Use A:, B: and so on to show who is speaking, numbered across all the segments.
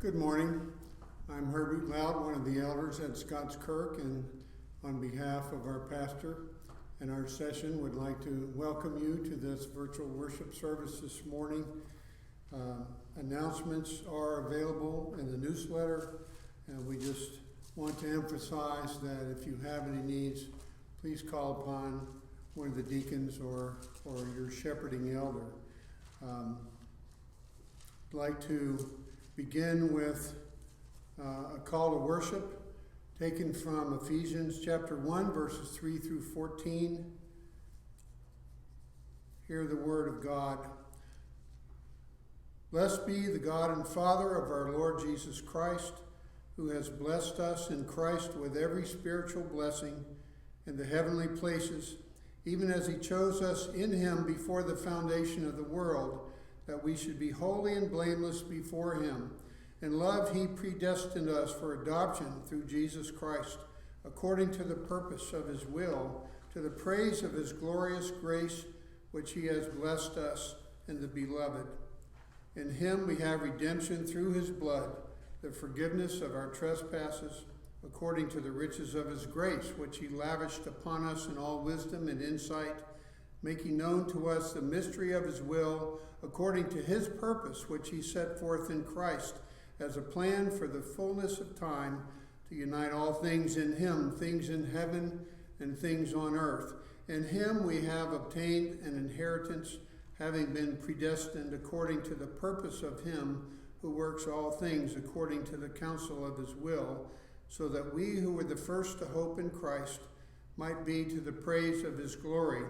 A: Good morning. I'm Herbert Loud, one of the elders at Scots Kirk, and on behalf of our pastor and our session, would like to welcome you to this virtual worship service this morning. Announcements are available in the newsletter, and we just want to emphasize that if you have any needs, please call upon one of the deacons or your shepherding elder. I'd like to begin with a call to worship taken from Ephesians chapter 1, verses 3 through 14. Hear the word of God. Blessed be the God and Father of our Lord Jesus Christ, who has blessed us in Christ with every spiritual blessing in the heavenly places, even as he chose us in him before the foundation of the world, that we should be holy and blameless before him. In love he predestined us for adoption through Jesus Christ, according to the purpose of his will, to the praise of his glorious grace, which he has blessed us in the beloved. In him we have redemption through his blood, the forgiveness of our trespasses, according to the riches of his grace, which he lavished upon us in all wisdom and insight, making known to us the mystery of his will, according to his purpose, which he set forth in Christ, as a plan for the fullness of time, to unite all things in him, things in heaven and things on earth. In him we have obtained an inheritance, having been predestined according to the purpose of him who works all things according to the counsel of his will, so that we who were the first to hope in Christ might be to the praise of his glory.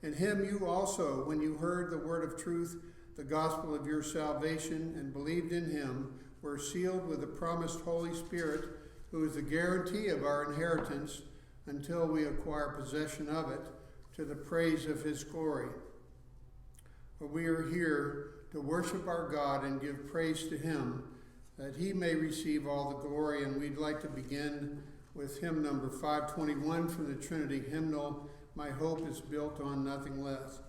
A: In him you also, when you heard the word of truth, the gospel of your salvation, and believed in him, were sealed with the promised Holy Spirit, who is the guarantee of our inheritance until we acquire possession of it, to the praise of his glory. For we are here to worship our God and give praise to him, that he may receive all the glory. And we'd like to begin with hymn number 521 from the Trinity hymnal, My Hope is Built on Nothing Less.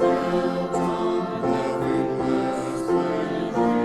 B: Built on nothing less than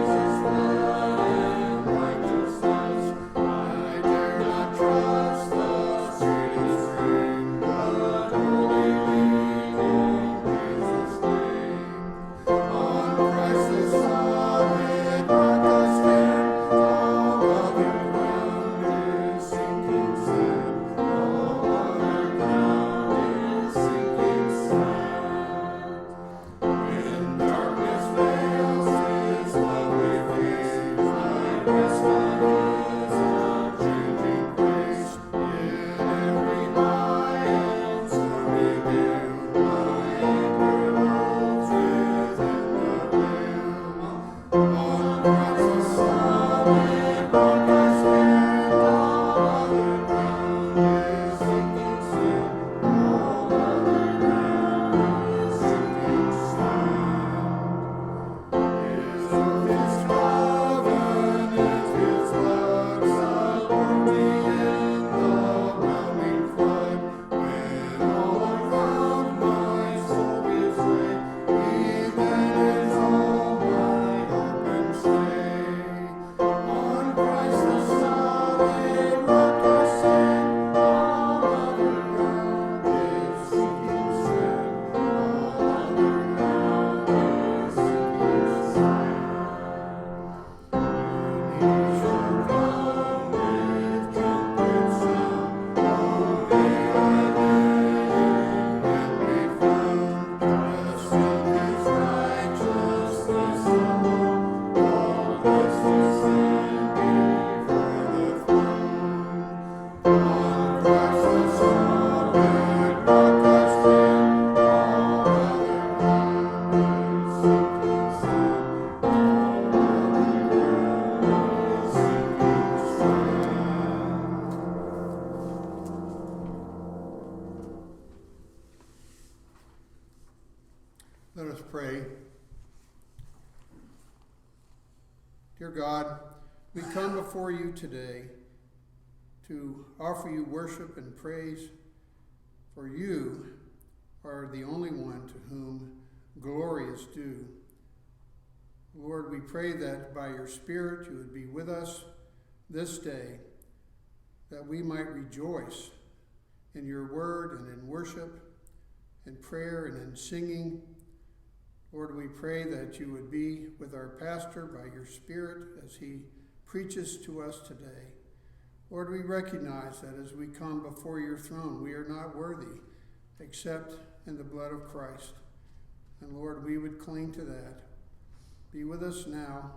A: Let us pray. Dear God, we come before you today to offer you worship and praise, for you are the only one to whom glory is due. Lord, we pray that by your Spirit you would be with us this day, that we might rejoice in your word and in worship, in prayer and in singing. Lord, we pray that you would be with our pastor by your Spirit as he preaches to us today. Lord, we recognize that as we come before your throne, we are not worthy except in the blood of Christ. And Lord, we would cling to that. Be with us now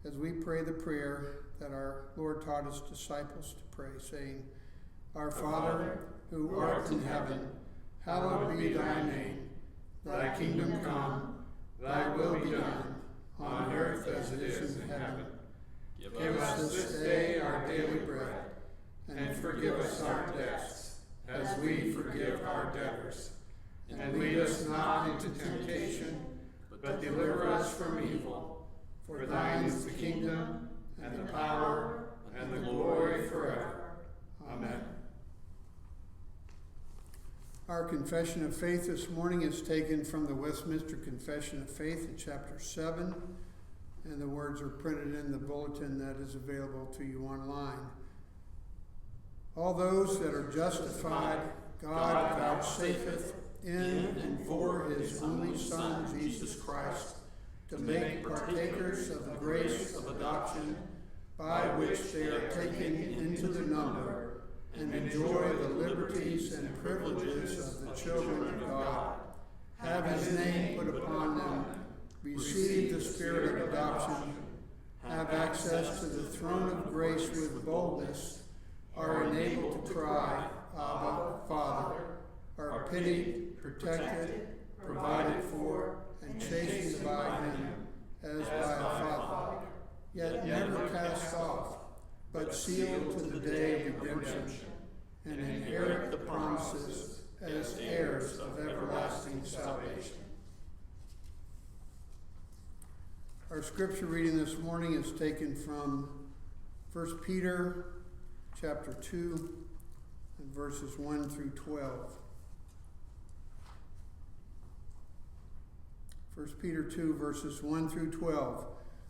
A: as we pray the prayer that our Lord taught his disciples to pray, saying, Our Father, who art in heaven, hallowed be thy name. Thy kingdom come, thy will be done, on earth as it is in heaven. Give us this day our daily bread, and forgive us our debts, as we forgive our debtors. And lead us not into temptation, but deliver us from evil. For thine is the kingdom, and the power, and the glory forever. Amen. Our confession of faith this morning is taken from the Westminster Confession of Faith in chapter 7, and the words are printed in the bulletin that is available to you online. All those that are justified, God vouchsafeth in and for his only Son, Jesus Christ, to make partakers of the grace of adoption, by which they are taken into the number, and enjoy the liberties and privileges of the children of God, have his name put upon them, receive the Spirit of adoption, have access to the throne of grace with boldness, are enabled to cry, Abba, Father, are pitied, protected, provided for, and chastened by him as by a father, yet never cast off, but sealed to the day of redemption, and inherit the promises as heirs of everlasting salvation. Our scripture reading this morning is taken from 1 Peter chapter 2 and verses 1 through 12. 1 Peter 2 verses 1 through 12.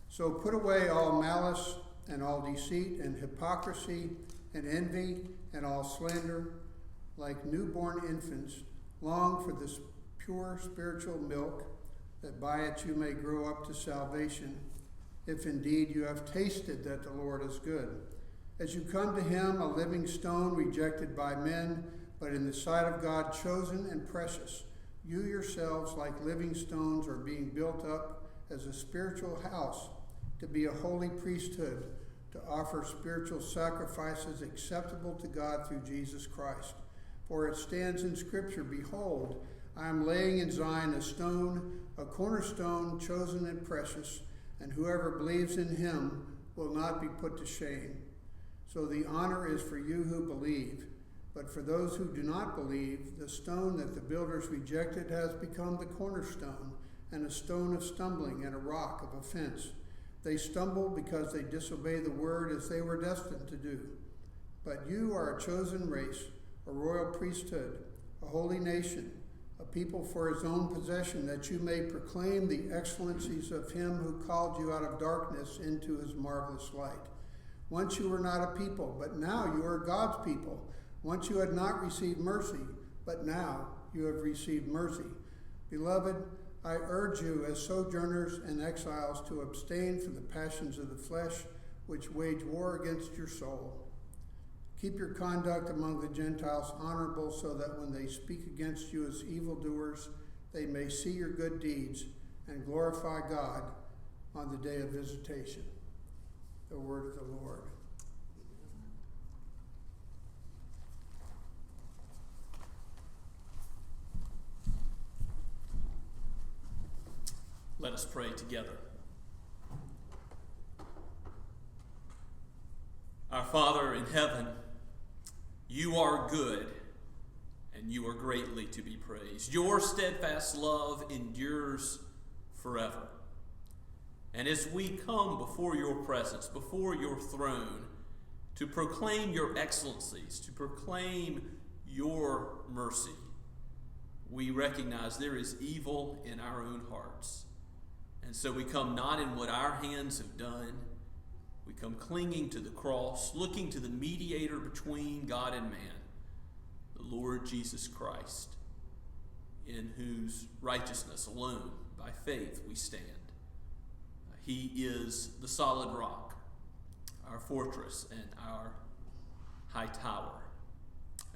A: So put away all malice and all deceit and hypocrisy and envy and all slander. Like newborn infants, long for this pure spiritual milk, that by it you may grow up to salvation, if indeed you have tasted that the Lord is good. As you come to him, a living stone rejected by men, but in the sight of God chosen and precious, you yourselves, like living stones, are being built up as a spiritual house, to be a holy priesthood, to offer spiritual sacrifices acceptable to God through Jesus Christ. For it stands in Scripture, Behold, I am laying in Zion a stone, a cornerstone, chosen and precious, and whoever believes in him will not be put to shame. So the honor is for you who believe. But for those who do not believe, the stone that the builders rejected has become the cornerstone, and a stone of stumbling and a rock of offense. They stumble because they disobey the word as they were destined to do. But you are a chosen race, a royal priesthood, a holy nation, a people for his own possession, that you may proclaim the excellencies of him who called you out of darkness into his marvelous light. Once you were not a people, but now you are God's people. Once you had not received mercy, but now you have received mercy. Beloved, I urge you as sojourners and exiles to abstain from the passions of the flesh, which wage war against your soul. Keep your conduct among the Gentiles honorable, so that when they speak against you as evildoers, they may see your good deeds and glorify God on the day of visitation. The word of the Lord.
B: Let us pray together. Our Father in heaven, you are good, and and you are greatly to be praised. Your steadfast love endures forever. And as we come before your presence, before your throne, to proclaim your excellencies, to proclaim your mercy, we recognize there is evil in our own hearts. And so we come not in what our hands have done. We come clinging to the cross, looking to the mediator between God and man, the Lord Jesus Christ, in whose righteousness alone, by faith, we stand. He is the solid rock, our fortress and our high tower.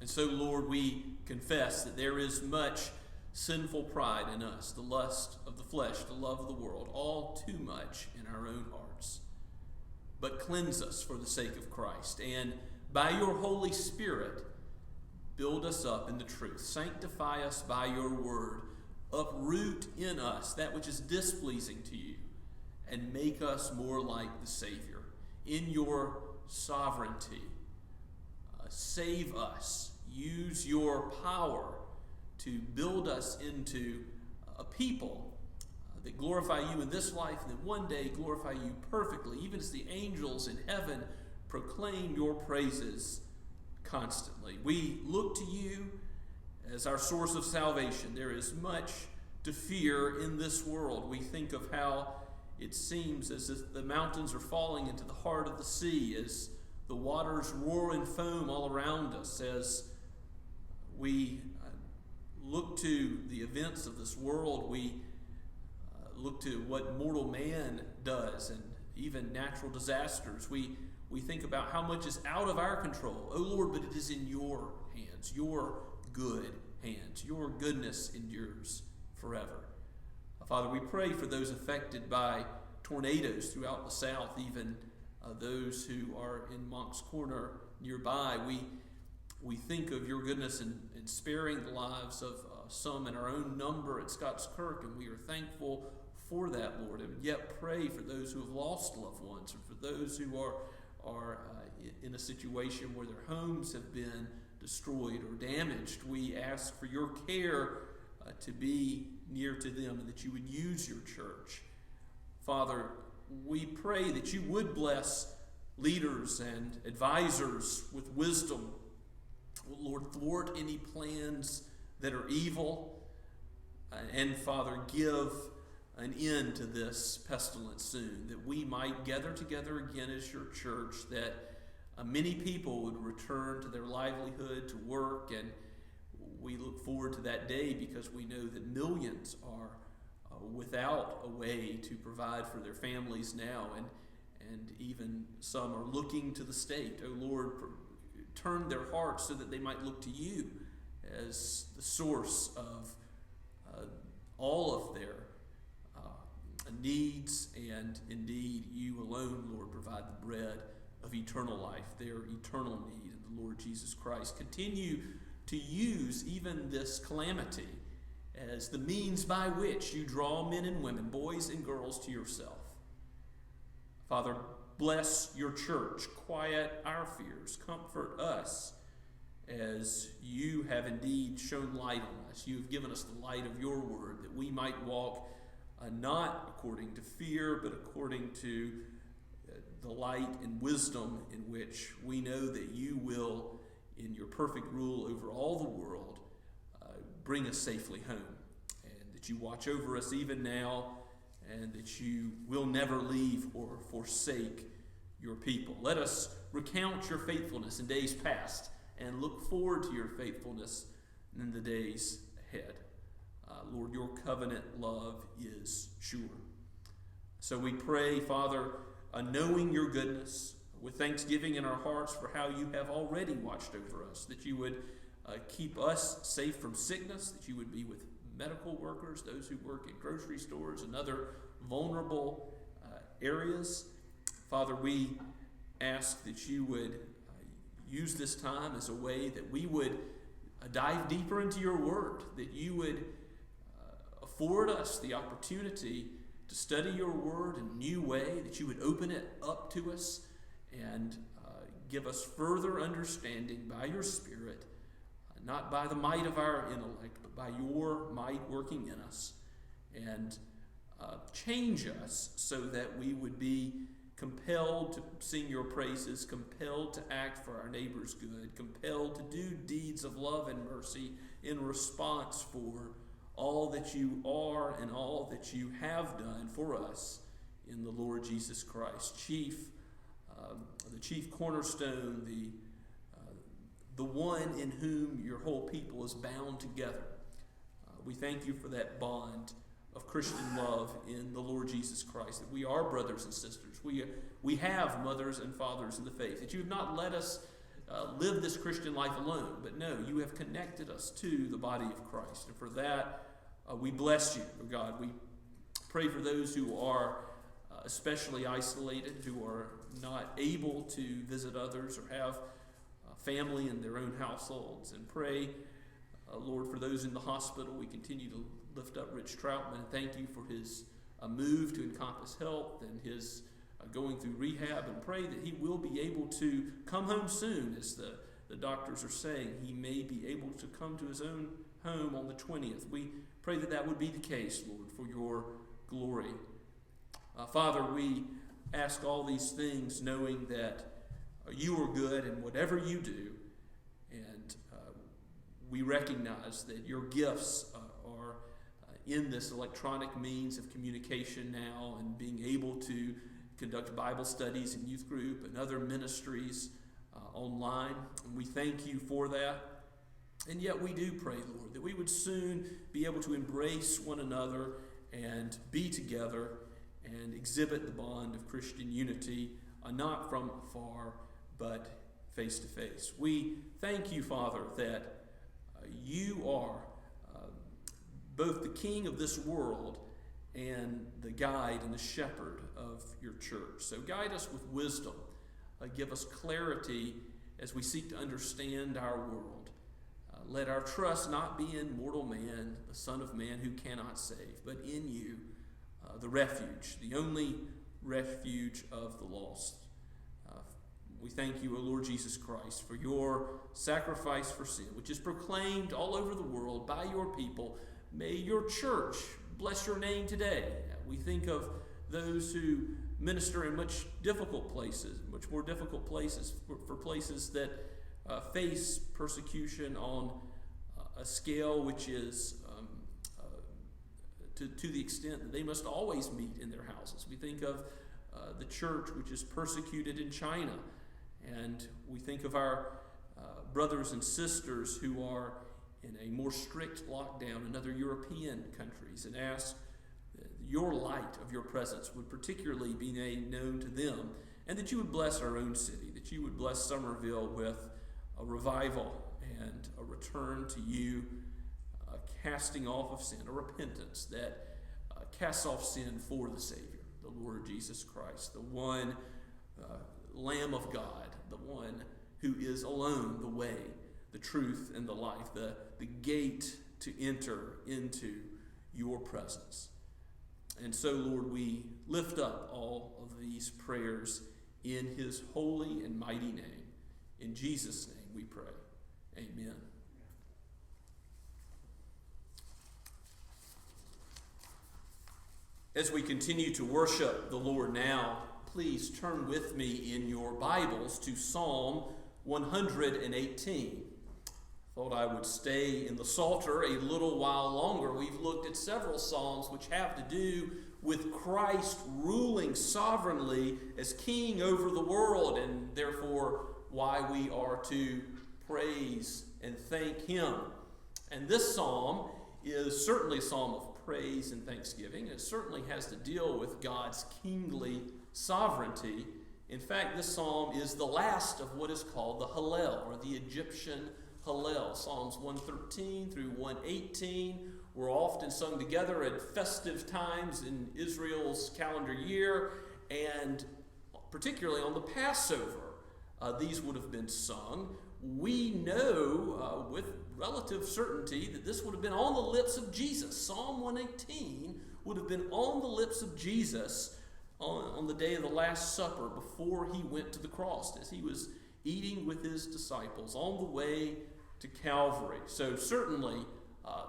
B: And so, Lord, we confess that there is much sinful pride in us, the lust of the flesh, the love of the world, all too much in our own hearts. But cleanse us for the sake of Christ, and by your Holy Spirit, build us up in the truth. Sanctify us by your word. Uproot in us that which is displeasing to you, and make us more like the Savior. In your sovereignty, save us. Use your power to build us into a people that glorify you in this life, and then one day glorify you perfectly, even as the angels in heaven proclaim your praises constantly. We look to you as our source of salvation. There is much to fear in this world. We think of how it seems as if the mountains are falling into the heart of the sea, as the waters roar and foam all around us, as we look to the events of this world. We look to what mortal man does, and even natural disasters. We think about how much is out of our control. Oh Lord, but it is in your hands, your good hands. Your goodness endures forever. Father, we pray for those affected by tornadoes throughout the South, even those who are in Moncks Corner nearby. We think of your goodness in sparing the lives of some in our own number at Scots Kirk, and we are thankful for that, Lord. And yet pray for those who have lost loved ones, and for those who are in a situation where their homes have been destroyed or damaged. We ask for your care to be near to them, and that you would use your church. Father, we pray that you would bless leaders and advisors with wisdom. Lord, thwart any plans that are evil, and Father, give an end to this pestilence soon, that we might gather together again as your church, that many people would return to their livelihood, to work, and we look forward to that day because we know that millions are without a way to provide for their families now, and even some are looking to the state. Oh Lord, turn their hearts so that they might look to you as the source of all of their needs, and indeed you alone, Lord, provide the bread of eternal life, their eternal need in the Lord Jesus Christ. Continue to use even this calamity as the means by which you draw men and women, boys and girls, to yourself. Father, bless your church, quiet our fears, comfort us as you have indeed shown light on us. You have given us the light of your word, that we might walk not according to fear, but according to the light and wisdom in which we know that you will, in your perfect rule over all the world, bring us safely home, and that you watch over us even now, and that you will never leave or forsake your people. Let us recount your faithfulness in days past and look forward to your faithfulness in the days ahead. Lord, your covenant love is sure. So we pray, Father, knowing your goodness, with thanksgiving in our hearts for how you have already watched over us, that you would keep us safe from sickness, that you would be with medical workers, those who work in grocery stores and other vulnerable areas. Father, we ask that you would use this time as a way that we would dive deeper into your word, that you would afford us the opportunity to study your word in a new way, that you would open it up to us and give us further understanding by your Spirit, not by the might of our intellect, but by your might working in us. And change us so that we would be compelled to sing your praises, compelled to act for our neighbor's good, compelled to do deeds of love and mercy in response for all that you are and all that you have done for us in the Lord Jesus Christ. The chief cornerstone, the one in whom your whole people is bound together. We thank you for that bond of Christian love in the Lord Jesus Christ, that we are brothers and sisters. We have mothers and fathers in the faith, that you have not let us live this Christian life alone, but no, you have connected us to the body of Christ. And for that, we bless you, oh God. We pray for those who are especially isolated, who are not able to visit others or have family in their own households, and pray, Lord, for those in the hospital. We continue to lift up Rich Troutman and thank you for his move to Encompass Health and his going through rehab, and pray that he will be able to come home soon. As the doctors are saying, he may be able to come to his own home on the 20th. We pray that that would be the case, Lord, for your glory. Father, we ask all these things knowing that you are good in whatever you do, and we recognize that your gifts are in this electronic means of communication now, and being able to conduct Bible studies and youth group and other ministries online. And we thank you for that. And yet we do pray, Lord, that we would soon be able to embrace one another and be together and exhibit the bond of Christian unity, not from afar, but face to face. We thank you, Father, that you are both the King of this world and the guide and the shepherd of your church. So guide us with wisdom. Give us clarity as we seek to understand our world. Let our trust not be in mortal man, the Son of Man who cannot save, but in you, the refuge, the only refuge of the lost. We thank you, O Lord Jesus Christ, for your sacrifice for sin, which is proclaimed all over the world by your people. May your church bless your name today. We think of those who minister in much more difficult places, for places that face persecution on a scale which is to the extent that they must always meet in their houses. We think of the church which is persecuted in China, and we think of our brothers and sisters who are in a more strict lockdown in other European countries, and ask that your light of your presence would particularly be made known to them, and that you would bless our own city, that you would bless Summerville with a revival and a return to you, a casting off of sin, a repentance that casts off sin for the Savior, the Lord Jesus Christ, the one Lamb of God, the one who is alone the way, the truth, and the life, the gate to enter into your presence. And so, Lord, we lift up all of these prayers in his holy and mighty name. In Jesus' name we pray. Amen. As we continue to worship the Lord now, please turn with me in your Bibles to Psalm 118. Thought I would stay in the Psalter a little while longer. We've looked at several psalms which have to do with Christ ruling sovereignly as king over the world, and therefore why we are to praise and thank him. And this psalm is certainly a psalm of praise and thanksgiving. It certainly has to deal with God's kingly sovereignty. In fact, this psalm is the last of what is called the Hallel, or the Egyptian Hallel. Psalms 113 through 118 were often sung together at festive times in Israel's calendar year, and particularly on the Passover, these would have been sung. We know with relative certainty that this would have been on the lips of Jesus. Psalm 118 would have been on the lips of Jesus on the day of the Last Supper, before he went to the cross, as he was eating with his disciples on the way to Calvary. So certainly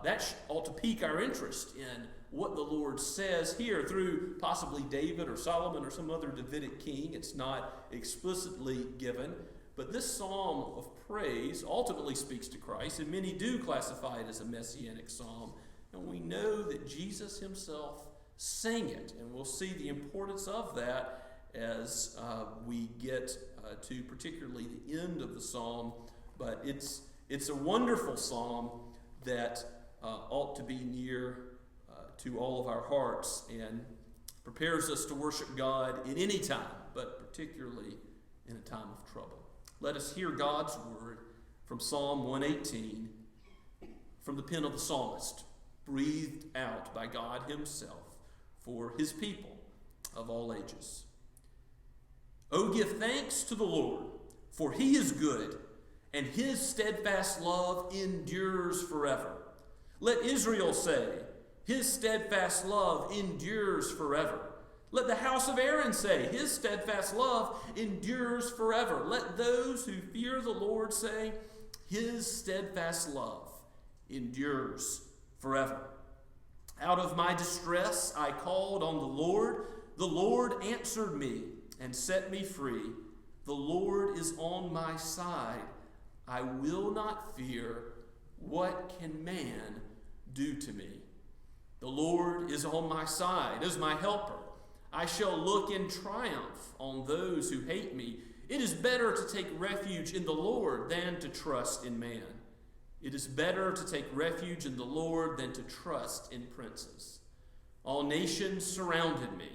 B: that ought to pique our interest in what the Lord says here through possibly David or Solomon or some other Davidic king. It's not explicitly given. But this psalm of praise ultimately speaks to Christ, and many do classify it as a messianic psalm. And we know that Jesus himself sang it, and we'll see the importance of that as we get to particularly the end of the psalm. But it's a wonderful psalm that ought to be near to all of our hearts and prepares us to worship God in any time, but particularly in a time of trouble. Let us hear God's word from Psalm 118 from the pen of the psalmist, breathed out by God himself for his people of all ages. Oh, give thanks to the Lord, for he is good, and his steadfast love endures forever. Let Israel say, his steadfast love endures forever. Let the house of Aaron say, his steadfast love endures forever. Let those who fear the Lord say, his steadfast love endures forever. Out of my distress I called on the Lord. The Lord answered me and set me free. The Lord is on my side. I will not fear. What can man do to me? The Lord is on my side as my helper. I shall look in triumph on those who hate me. It is better to take refuge in the Lord than to trust in man. It is better to take refuge in the Lord than to trust in princes. All nations surrounded me,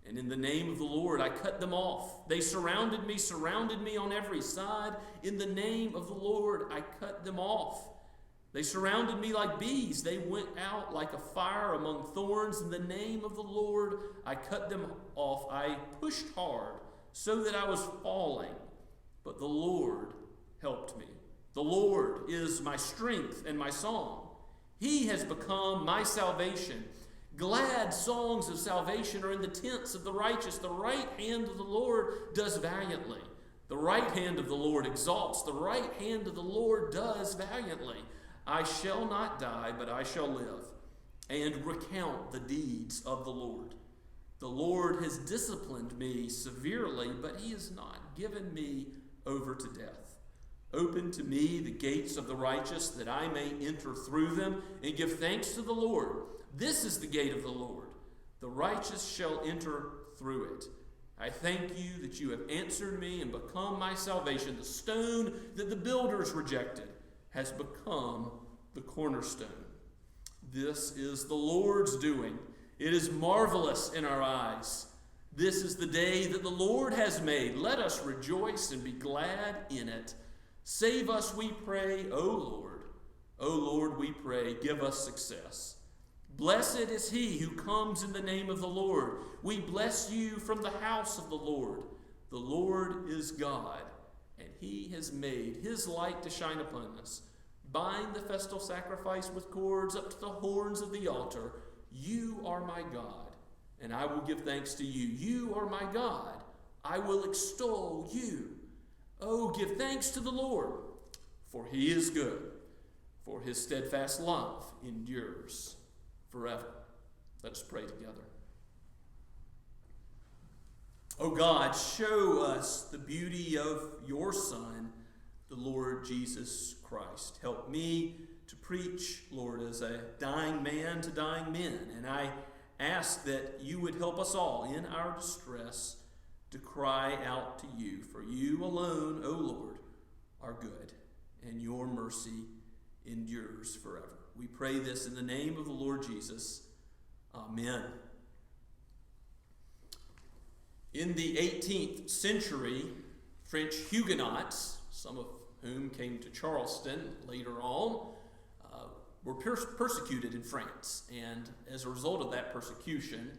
B: and in the name of the Lord I cut them off. They surrounded me on every side. In the name of the Lord I cut them off. They surrounded me like bees. They went out like a fire among thorns. In the name of the Lord I cut them off. I pushed hard so that I was falling, but the Lord helped me. The Lord is my strength and my song. He has become my salvation. Glad songs of salvation are in the tents of the righteous. The right hand of the Lord does valiantly. The right hand of the Lord exalts. The right hand of the Lord does valiantly. I shall not die, but I shall live, and recount the deeds of the Lord. The Lord has disciplined me severely, but he has not given me over to death. Open to me the gates of the righteous, that I may enter through them and give thanks to the Lord. This is the gate of the Lord. The righteous shall enter through it. I thank you that you have answered me and become my salvation. The stone that the builders rejected has become the cornerstone. This is the Lord's doing. It is marvelous in our eyes. This is the day that the Lord has made. Let us rejoice and be glad in it. Save us, we pray, O Lord. O Lord, we pray, give us success. Blessed is he who comes in the name of the Lord. We bless you from the house of the Lord. The Lord is God, and he has made his light to shine upon us. Bind the festal sacrifice with cords up to the horns of the altar. You are my God, and I will give thanks to you. You are my God. I will extol you. Oh, give thanks to the Lord, for he is good, for his steadfast love endures forever. Let us pray together. Oh God, show us the beauty of your Son, the Lord Jesus Christ. Help me to preach, Lord, as a dying man to dying men. And I ask that you would help us all in our distress to cry out to you. For you alone, O Lord, are good, and your mercy endures forever. We pray this in the name of the Lord Jesus. Amen. In the 18th century, French Huguenots, some of whom came to Charleston later on, were persecuted in France. And as a result of that persecution,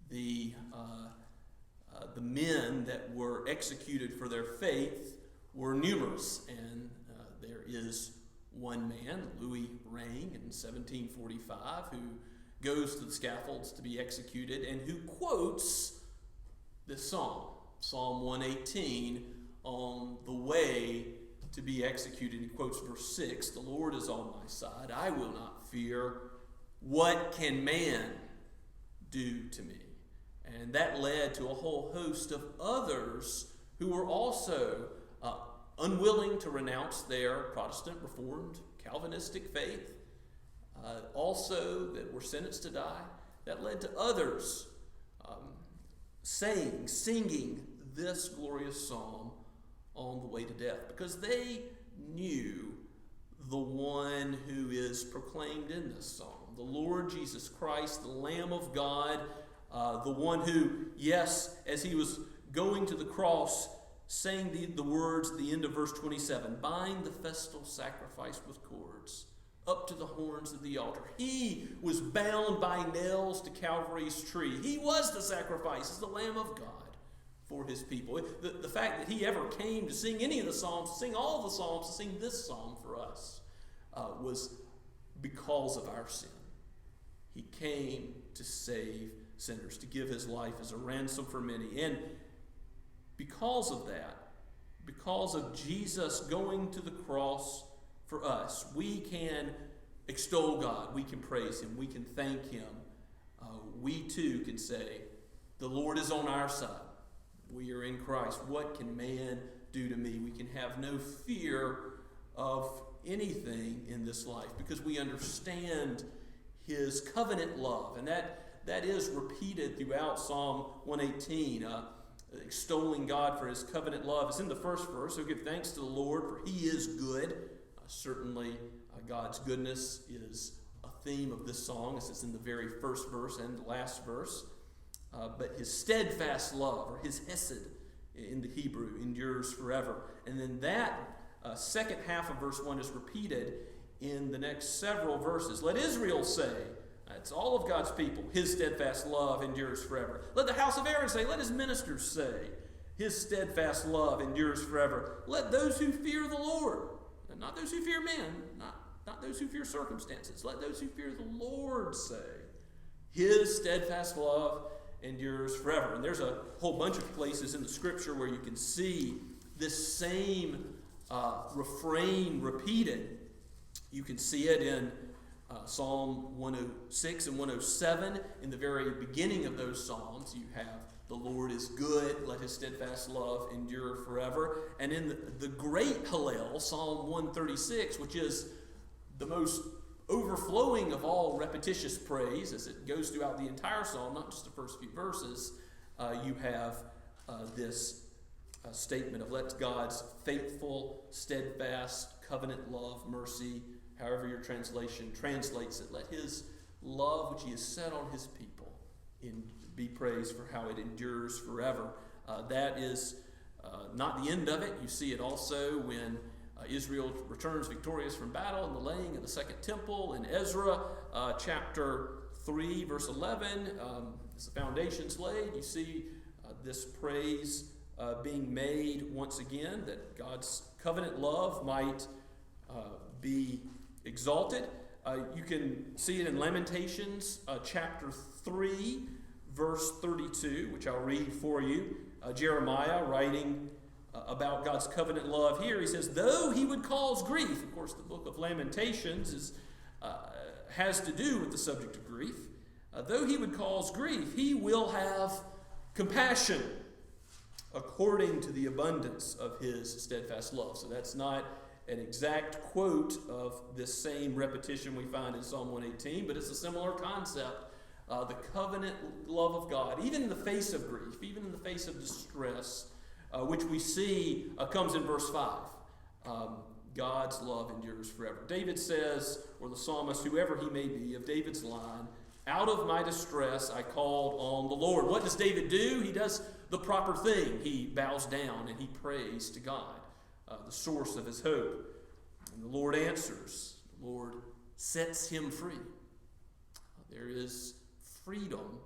B: the men that were executed for their faith were numerous. And there is one man, Louis Rang, in 1745, who goes to the scaffolds to be executed and who quotes this psalm, Psalm 118, on the way to be executed. He quotes verse 6, "The Lord is on my side. I will not fear. What can man do to me?" And that led to a whole host of others who were also unwilling to renounce their Protestant, Reformed, Calvinistic faith, also that were sentenced to die. That led to others singing this glorious psalm on the way to death, because they knew the one who is proclaimed in this psalm, the Lord Jesus Christ, the Lamb of God, the one who, yes, as he was going to the cross, saying the words at the end of verse 27, "Bind the festal sacrifice with cords up to the horns of the altar." He was bound by nails to Calvary's tree. He was the sacrifice, as the Lamb of God for his people. The fact that he ever came to sing any of the psalms, to sing all the psalms, to sing this psalm for us, was because of our sin. He came to save sinners, to give his life as a ransom for many. And because of that, because of Jesus going to the cross for us, we can extol God, we can praise him, we can thank him. We too can say, the Lord is on our side. We are in Christ. What can man do to me? We can have no fear of anything in this life because we understand his covenant love. And that is repeated throughout Psalm 118. Extolling God for his covenant love. It's in the first verse. So give thanks to the Lord, for he is good. Certainly, God's goodness is a theme of this song, as it's in the very first verse and the last verse. But his steadfast love, or his hesed in the Hebrew, endures forever. And then that second half of verse 1 is repeated in the next several verses. Let Israel say, it's all of God's people, his steadfast love endures forever. Let the house of Aaron say, let his ministers say, his steadfast love endures forever. Let those who fear the Lord, and not those who fear men, not those who fear circumstances, let those who fear the Lord say, his steadfast love endures forever. And there's a whole bunch of places in the scripture where you can see this same refrain repeated. You can see it in Psalm 106 and 107. In the very beginning of those psalms, you have the Lord is good, let his steadfast love endure forever. And in the great Hallel, Psalm 136, which is the most overflowing of all repetitious praise, as it goes throughout the entire psalm, not just the first few verses, you have this statement of let God's faithful, steadfast, covenant love, mercy, however your translation translates it, let his love which he has set on his people be praised for how it endures forever. That is not the end of it. You see it also when Israel returns victorious from battle in the laying of the second temple in Ezra chapter 3 verse 11. As the foundation's laid, you see this praise being made once again, that God's covenant love might be exalted. You can see it in Lamentations chapter 3 verse 32, which I'll read for you. Jeremiah writing about God's covenant love here, he says, though he would cause grief. Of course, the book of Lamentations has to do with the subject of grief. Though he would cause grief, he will have compassion according to the abundance of his steadfast love. So that's not an exact quote of this same repetition we find in Psalm 118, but it's a similar concept. The covenant love of God, even in the face of grief, even in the face of distress, which we see comes in verse 5. God's love endures forever. David says, or the psalmist, whoever he may be, of David's line, out of my distress I called on the Lord. What does David do? He does the proper thing. He bows down and he prays to God, the source of his hope. And the Lord answers. The Lord sets him free. There is freedom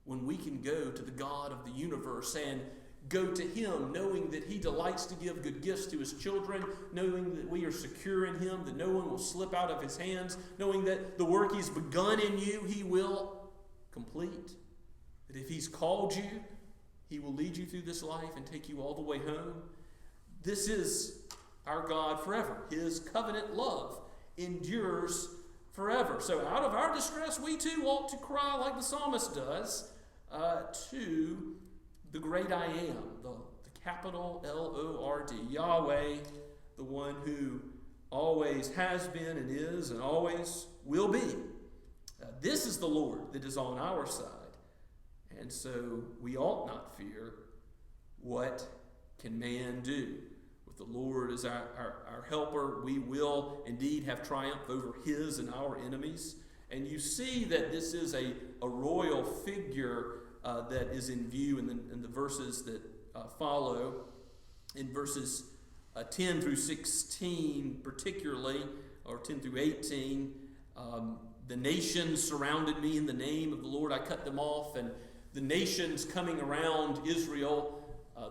B: when we can go to the God of the universe and go to him knowing that he delights to give good gifts to his children, knowing that we are secure in him, that no one will slip out of his hands, knowing that the work he's begun in you, he will complete. That if he's called you, he will lead you through this life and take you all the way home. This is our God forever. His covenant love endures forever. So out of our distress, we too ought to cry like the psalmist does to the great I am, the capital Lord, Yahweh, the one who always has been and is and always will be. This is the Lord that is on our side. And so we ought not fear. What can man do? With the Lord as our helper, we will indeed have triumph over his and our enemies. And you see that this is a royal figure that is in view in the verses that follow. In verses 10 through 16 particularly, or 10 through 18, the nations surrounded me in the name of the Lord. I cut them off. And the nations coming around Israel,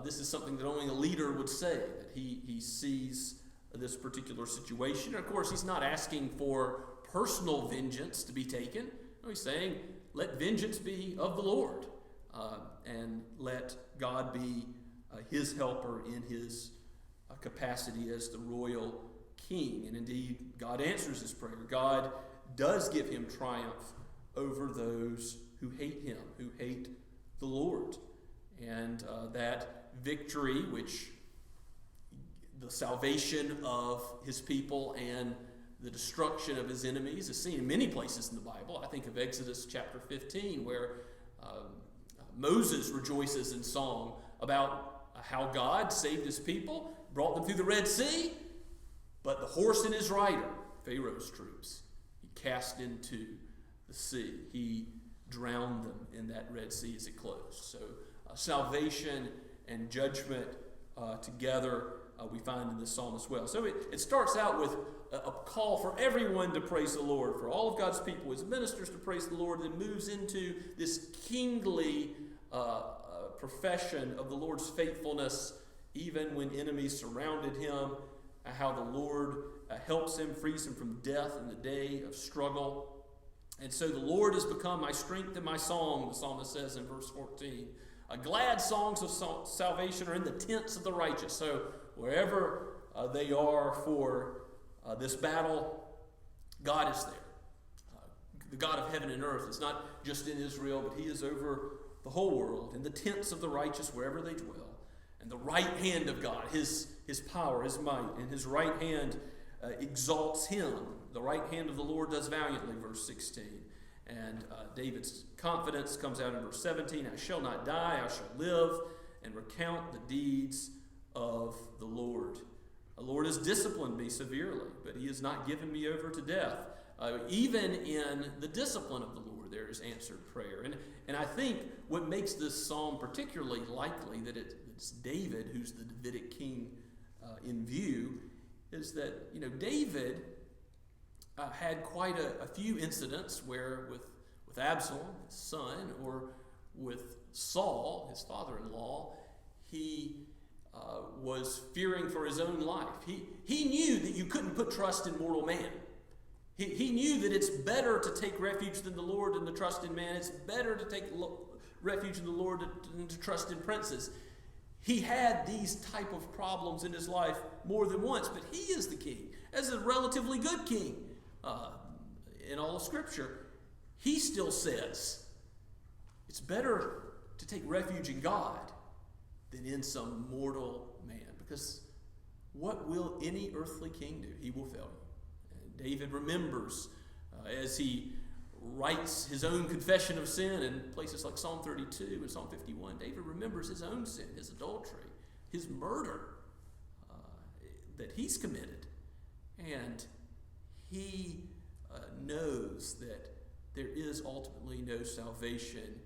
B: this is something that only a leader would say, that he sees this particular situation. And of course, he's not asking for personal vengeance to be taken. No, he's saying, let vengeance be of the Lord, and let God be his helper in his capacity as the royal king. And indeed, God answers his prayer. God does give him triumph over those who hate him, who hate the Lord. And that victory, which the salvation of his people and the destruction of his enemies is seen in many places in the Bible. I think of Exodus chapter 15, where Moses rejoices in song about how God saved his people, brought them through the Red Sea, but the horse and his rider, Pharaoh's troops, he cast into the sea. He drowned them in that Red Sea as it closed. So salvation and judgment together we find in this psalm as well. So it starts out with a call for everyone to praise the Lord, for all of God's people, his ministers to praise the Lord, then moves into this kingly profession of the Lord's faithfulness, even when enemies surrounded him, how the Lord helps him, frees him from death in the day of struggle. And so the Lord has become my strength and my song, the psalmist says in verse 14. Glad songs of salvation are in the tents of the righteous. So wherever they are for this battle, God is there. The God of heaven and earth is not just in Israel, but he is over the whole world, in the tents of the righteous, wherever they dwell. And the right hand of God, his power, his might, and his right hand exalts him. The right hand of the Lord does valiantly, verse 16. And David's confidence comes out in verse 17. I shall not die, I shall live, and recount the deeds of the Lord. The Lord has disciplined me severely, but he has not given me over to death. Even in the discipline of the Lord, there is answered prayer. And I think what makes this psalm particularly likely that it's David who's the Davidic king in view is that, David had quite a few incidents where with Absalom, his son, or with Saul, his father-in-law, he was fearing for his own life. He knew that you couldn't put trust in mortal man. He knew that it's better to take refuge in the Lord than to trust in man. It's better to take refuge in the Lord than to trust in princes. He had these type of problems in his life more than once, but he is the king, as a relatively good king in all of Scripture. He still says it's better to take refuge in God than in some mortal man, because what will any earthly king do? He will fail you. And David remembers as he writes his own confession of sin in places like Psalm 32 and Psalm 51. David remembers his own sin, his adultery, his murder that he's committed. And he knows that there is ultimately no salvation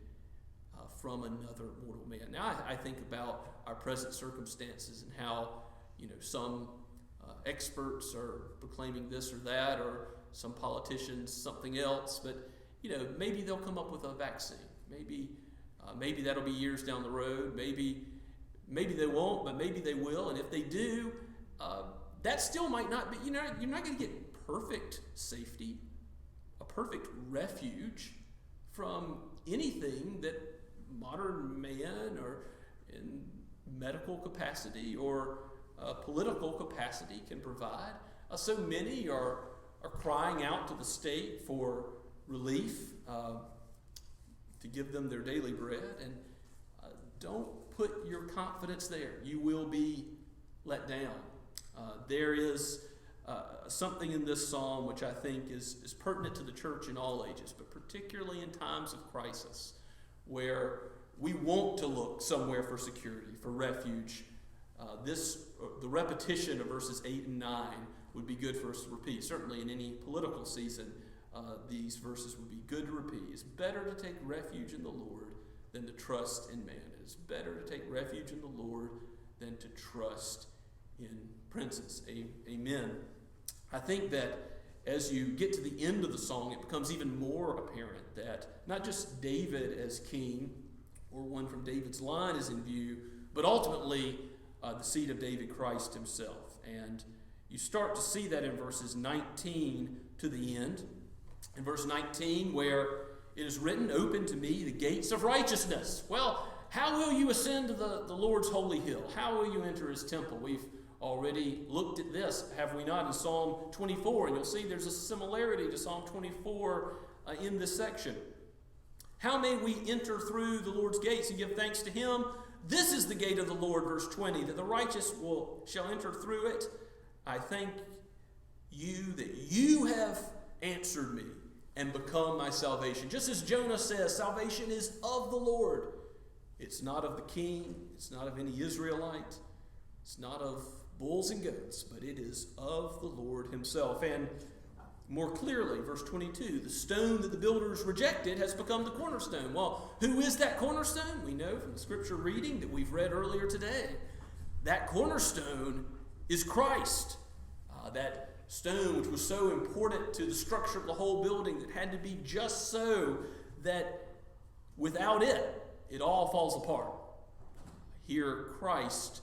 B: from another mortal man. Now, I think about our present circumstances and how, some experts are proclaiming this or that, or some politicians something else, but maybe they'll come up with a vaccine. Maybe that'll be years down the road. Maybe they won't, but maybe they will. And if they do, that still might not be. You're not going to get perfect safety, a perfect refuge from anything that modern man or in medical capacity or political capacity can provide. So many are crying out to the state for relief, to give them their daily bread. And don't put your confidence there. You will be let down. There is something in this psalm which I think is pertinent to the church in all ages, but particularly in times of crisis, where we want to look somewhere for security, for refuge. The repetition of verses 8 and 9 would be good for us to repeat. Certainly in any political season, these verses would be good to repeat. It's better to take refuge in the Lord than to trust in man. It is better to take refuge in the Lord than to trust in princes. Amen. I think that as you get to the end of the song, it becomes even more apparent that not just David as king, or one from David's line is in view, but ultimately the seed of David, Christ himself. And you start to see that in verses 19 to the end. In verse 19, where it is written, "Open to me the gates of righteousness." Well, how will you ascend to the Lord's holy hill? How will you enter his temple? We've already looked at this, have we not, in Psalm 24, and you'll see there's a similarity to Psalm 24 in this section. How may we enter through the Lord's gates and give thanks to him? This is the gate of the Lord, verse 20, that the righteous shall enter through it. I thank you that you have answered me and become my salvation. Just as Jonah says, salvation is of the Lord. It's not of the king. It's not of any Israelite. It's not of bulls and goats, but it is of the Lord himself. And more clearly, verse 22, the stone that the builders rejected has become the cornerstone. Well, who is that cornerstone? We know from the scripture reading that we've read earlier today. That cornerstone is Christ. That stone which was so important to the structure of the whole building, that had to be just so that without it, it all falls apart. Here, Christ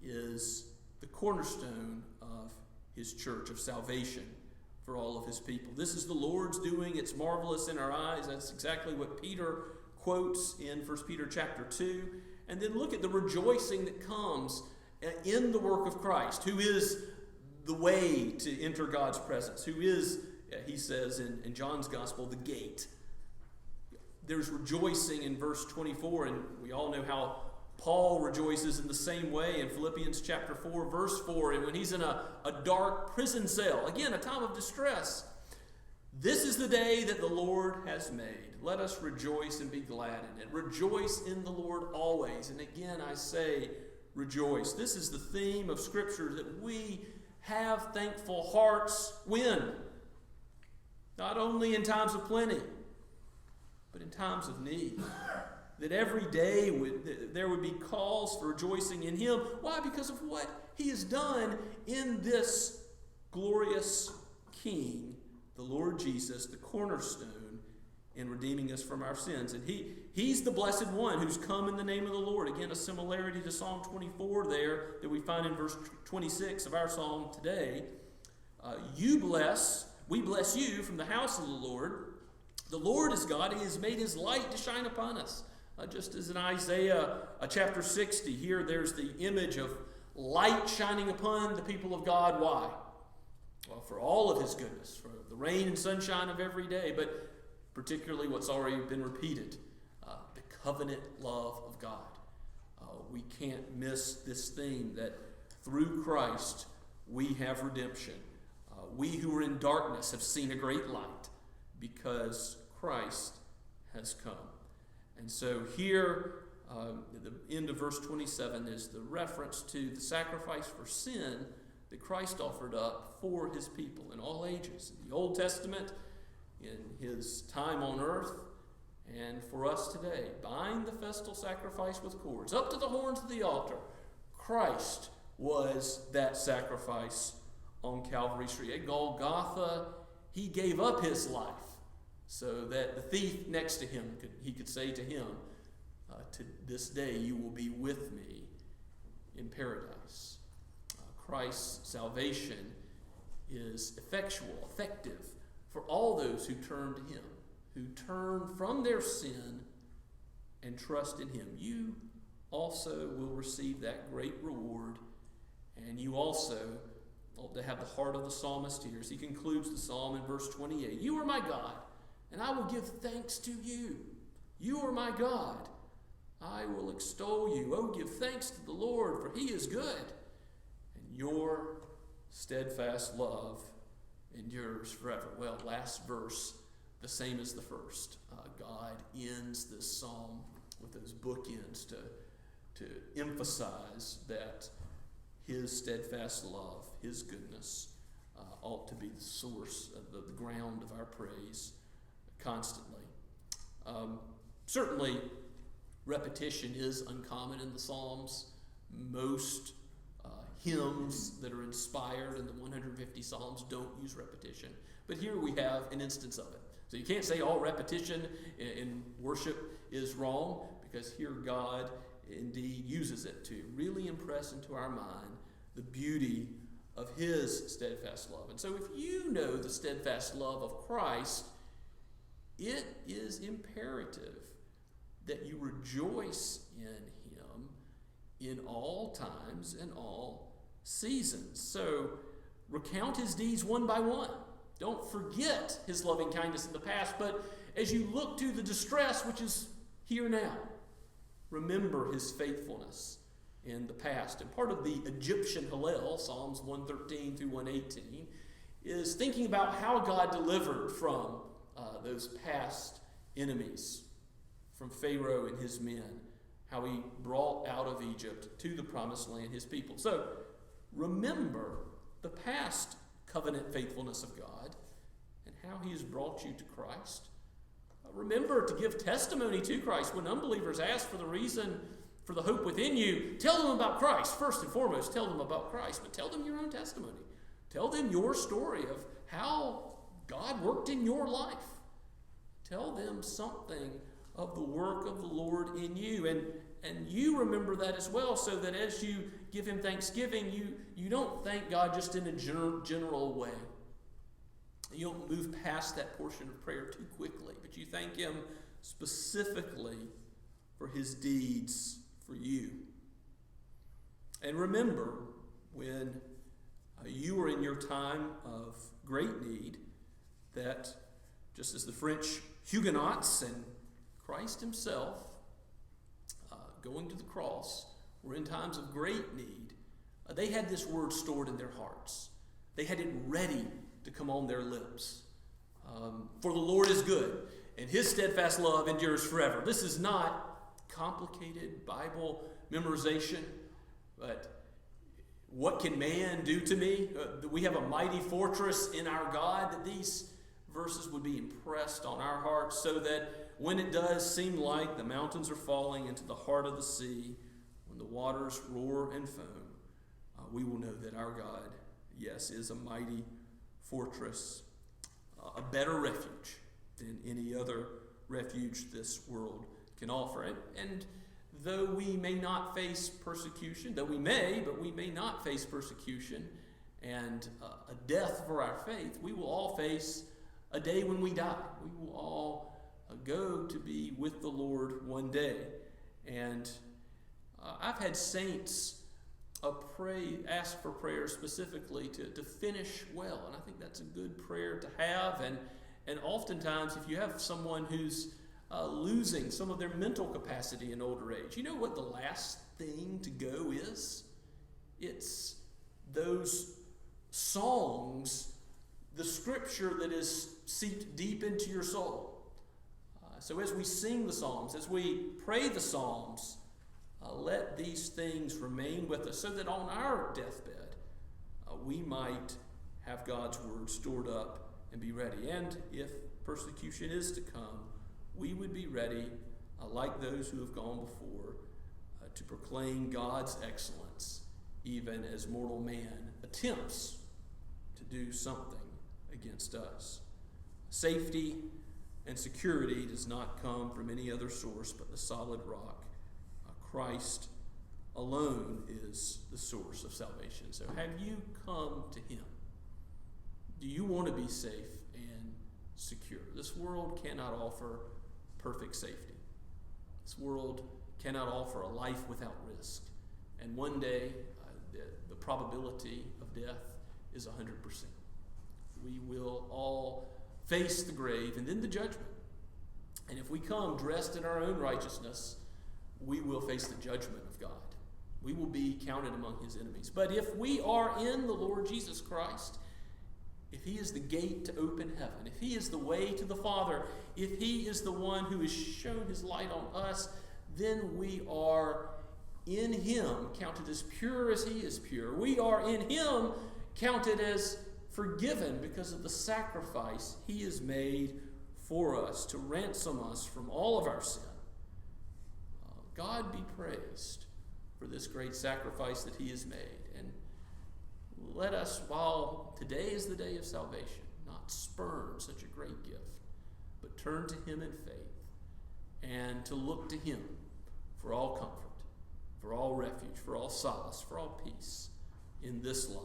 B: is the cornerstone of his church of salvation for all of his people. This is the Lord's doing. It's marvelous in our eyes. That's exactly what Peter quotes in 1 Peter chapter 2. And then look at the rejoicing that comes in the work of Christ, who is the way to enter God's presence, who is, he says in John's gospel, the gate. There's rejoicing in verse 24, and we all know how Paul rejoices in the same way in Philippians chapter 4, verse 4, and when he's in a dark prison cell, again, a time of distress. This is the day that the Lord has made. Let us rejoice and be glad in it. Rejoice in the Lord always. And again, I say, rejoice. This is the theme of Scripture, that we have thankful hearts when? Not only in times of plenty, but in times of need. That every day there would be cause for rejoicing in him. Why? Because of what he has done in this glorious King, the Lord Jesus, the cornerstone, in redeeming us from our sins. And he's the blessed one who's come in the name of the Lord. Again, a similarity to Psalm 24 there that we find in verse 26 of our psalm today. We bless you from the house of the Lord. The Lord is God. He has made his light to shine upon us. Just as in Isaiah chapter 60, here there's the image of light shining upon the people of God. Why? Well, for all of his goodness, for the rain and sunshine of every day, but particularly what's already been repeated, the covenant love of God. We can't miss this theme that through Christ we have redemption. We who are in darkness have seen a great light because Christ has come. And so here, at the end of verse 27 is the reference to the sacrifice for sin that Christ offered up for his people in all ages. In the Old Testament, in his time on earth, and for us today. Bind the festal sacrifice with cords up to the horns of the altar. Christ was that sacrifice on Calvary's tree. At Golgotha, he gave up his life so that the thief next to him, he could say to him, to this day you will be with me in paradise. Christ's salvation is effectual, effective for all those who turn to him, who turn from their sin and trust in him. You also will receive that great reward And you also ought to have the heart of the psalmist here as he concludes the psalm in verse 28. You are my God, and I will give thanks to you. You are my God. I will extol you. Oh, give thanks to the Lord, for he is good. And your steadfast love endures forever. Well, last verse, the same as the first. God ends this psalm with those bookends to emphasize that his steadfast love, his goodness, ought to be the source of the ground of our praise constantly. Certainly, repetition is uncommon in the Psalms. Most hymns that are inspired in the 150 Psalms don't use repetition. But here we have an instance of it. So you can't say all repetition in worship is wrong, because here God indeed uses it to really impress into our mind the beauty of his steadfast love. And so if you know the steadfast love of Christ, it is imperative that you rejoice in him in all times and all seasons. So recount his deeds one by one. Don't forget his loving kindness in the past, but as you look to the distress which is here now, remember his faithfulness in the past. And part of the Egyptian Hallel, Psalms 113 through 118, is thinking about how God delivered from those past enemies, from Pharaoh and his men, how he brought out of Egypt to the promised land his people. So remember the past covenant faithfulness of God and how he has brought you to Christ. Remember to give testimony to Christ. When unbelievers ask for the reason for the hope within you, tell them about Christ. First and foremost, tell them about Christ, but tell them your own testimony. Tell them your story of how God worked in your life. Tell them something of the work of the Lord in you. And you remember that as well, so that as you give him thanksgiving, you don't thank God just in a general way. You don't move past that portion of prayer too quickly, but you thank him specifically for his deeds for you. And remember, when you were in your time of great need, that just as the French Huguenots and Christ himself going to the cross were in times of great need, they had this word stored in their hearts. They had it ready to come on their lips. For the Lord is good, and his steadfast love endures forever. This is not complicated Bible memorization, but what can man do to me? We have a mighty fortress in our God, that these verses would be impressed on our hearts, so that when it does seem like the mountains are falling into the heart of the sea, when the waters roar and foam, we will know that our God, yes, is a mighty fortress, a better refuge than any other refuge this world can offer. And though we may not face persecution, though we may, but we may not face persecution and a death for our faith, we will all face a day when we die. We will all go to be with the Lord one day. And I've had saints ask for prayer specifically to finish well, and I think that's a good prayer to have. And oftentimes, if you have someone who's losing some of their mental capacity in older age, you know what the last thing to go is? It's those songs, the scripture that is seeped deep into your soul. So as we sing the Psalms, as we pray the Psalms, let these things remain with us, so that on our deathbed we might have God's word stored up and be ready. And if persecution is to come, we would be ready, like those who have gone before, to proclaim God's excellence, even as mortal man attempts to do something against us. Safety and security does not come from any other source but the solid rock. Christ alone is the source of salvation. So have you come to him? Do you want to be safe and secure? This world cannot offer perfect safety. This world cannot offer a life without risk. And one day, the probability of death is 100%. We will all face the grave and then the judgment. And if we come dressed in our own righteousness, we will face the judgment of God. We will be counted among his enemies. But if we are in the Lord Jesus Christ, if he is the gate to open heaven, if he is the way to the Father, if he is the one who has shown his light on us, then we are in him counted as pure as he is pure. We are in him counted as forgiven because of the sacrifice he has made for us to ransom us from all of our sin. God be praised for this great sacrifice that he has made. And let us, while today is the day of salvation, not spurn such a great gift, but turn to him in faith and to look to him for all comfort, for all refuge, for all solace, for all peace in this life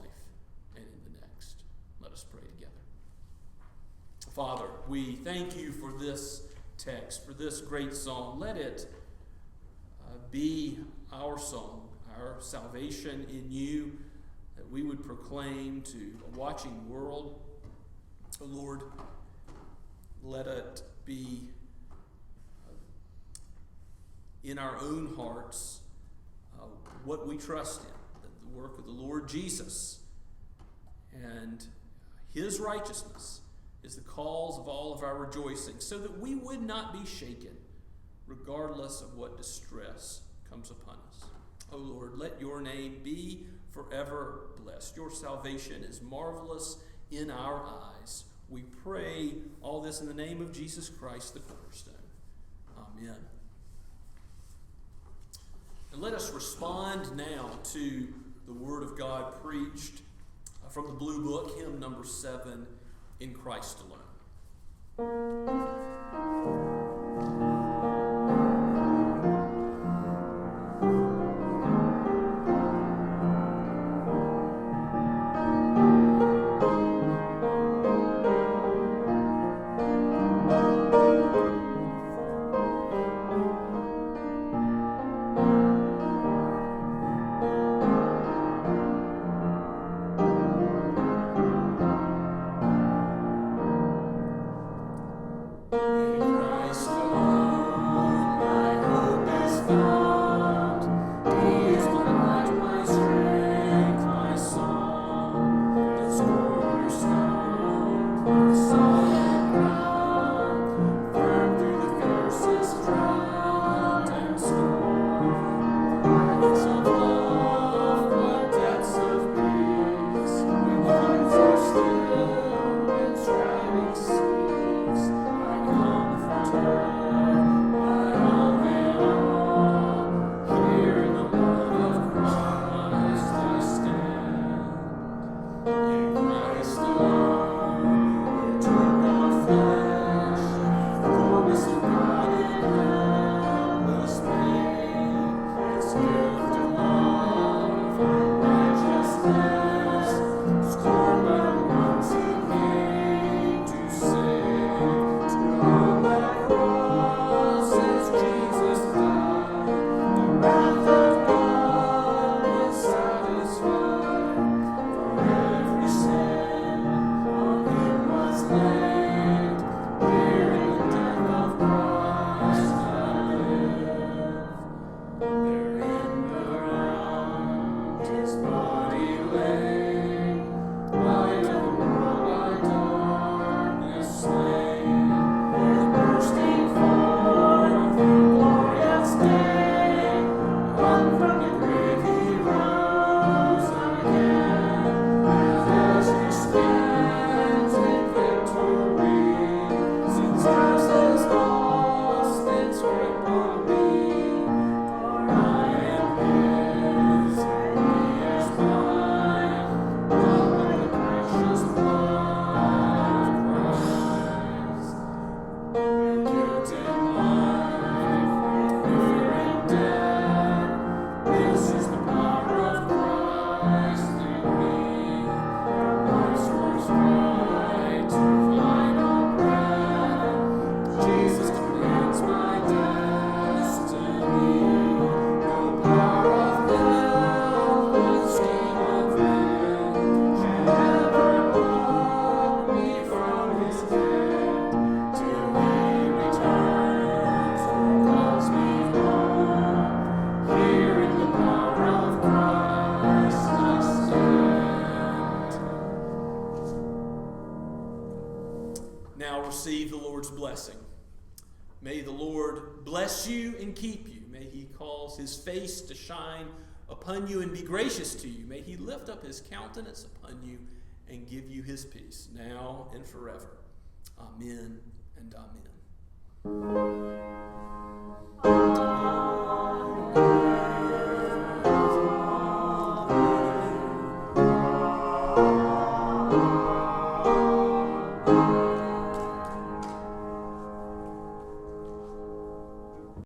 B: and in the next. Let us pray together. Father, we thank you for this text, for this great song. Let it be our song, our salvation in you, that we would proclaim to a watching world. Oh Lord, let it be in our own hearts what we trust in, that the work of the Lord Jesus and his righteousness is the cause of all of our rejoicing, so that we would not be shaken regardless of what distress comes upon us. Oh Lord, let your name be forever blessed. Your salvation is marvelous in our eyes. We pray all this in the name of Jesus Christ, the cornerstone. Amen. And let us respond now to the word of God preached from the Blue Book, hymn number 7, In Christ Alone.
C: Cross.
B: May the Lord bless you and keep you. May he cause his face to shine upon you and be gracious to you. May he lift up his countenance upon you and give you his peace, now and forever. Amen and amen.